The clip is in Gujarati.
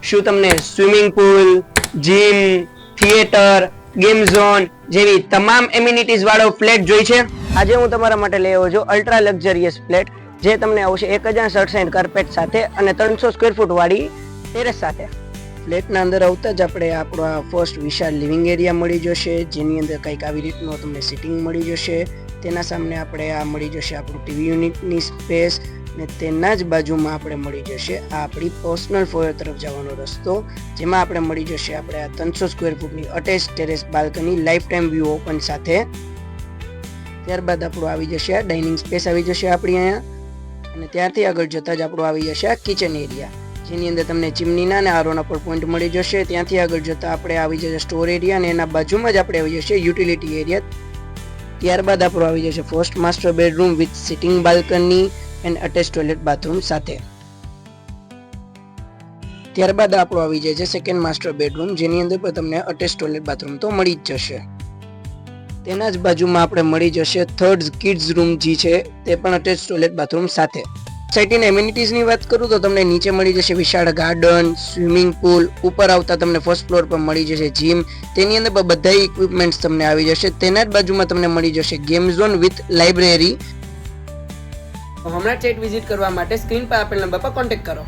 શું તમને swimming pool, gym, theatre, game zone જેવી તમામ એમ્યુનિટીઝ વાળો ફ્લેટ જોઈ છે? આજે હું તમારા માટે લઈ આવ્યો છું અલ્ટ્રા લક્ઝરિયસ ફ્લેટ, જે તમને આવશે 1067 કાર્પેટ સાથે અને 300 સ્ક્વેર ફૂટ વાળી ટેરેસ સાથે. ફ્લેટના અંદર આવતા જ આપણે આપણો આ ફર્સ્ટ વિશાળ લિવિંગ એરિયા મળી જશે, જેની અંદર કંઈક આવી રીતનું તમને સિટિંગ મળી જશે. તેના સામે આપણે આ મળી જશે આપણું ટીવી યુનિટની સ્પેસ, ને તેના જ બાજુમાં આપણે મળી જશે આ આપણી પર્સનલ ફોયર તરફ જવાનો રસ્તો, જેમાં આપણે મળી જશે આપણે આ 300 સ્ક્વેર ફૂટની attach terrace balcony life time view open સાથે. ત્યારબાદ આપણું આવી જશે આ ડાઇનિંગ સ્પેસ આવી જશે આપણી અહીંયા, અને ત્યારથી આગળ જતાં જ આપણું આવી જશે આ કિચન એરિયા, જેની અંદર તમને ચીમનીના અને આરોના પર પોઈન્ટ મળી જશે. ત્યાંથી આગળ જતાં આપણે આવી જશે સ્ટોર એરિયા, અને એના બાજુમાં જ આપણે આવી જશે યુટિલિટી એરિયા. ત્યારબાદ આપણું આવી જશે first master bedroom with sitting balcony and attach toilet bathroom સાથે. ત્યારબાદ આપણો આવી જાય છે સેકન્ડ માસ્ટર બેડરૂમ, જેની અંદર પણ તમને અટેચ ટોયલેટ બાથરૂમ તો મળી જ જશે. તેના જ બાજુમાં આપણે મળી જશે થર્ડ કિડ્સ રૂમ જે છે તે પણ અટેચ ટોયલેટ બાથરૂમ સાથે. સોસાયટીની એમ્યુનિટીઝની વાત કરું તો તમને નીચે મળી જશે વિશાળ ગાર્ડન, સ્વિમિંગ પુલ, ઉપર આવતા તમને ફર્સ્ટ ફ્લોર પર મળી જશે જીમ, તેની અંદર પણ બધા ઇક્વિપમેન્ટ્સ તમને આવી જશે. તેના જ બાજુમાં તમને મળી જશે ગેમ ઝોન વિથ લાઇબ્રેરી. હમણાં ચેટ વિઝિટ કરવા માટે સ્ક્રીન પર આપેલ નંબર પર કોન્ટેક્ટ કરો.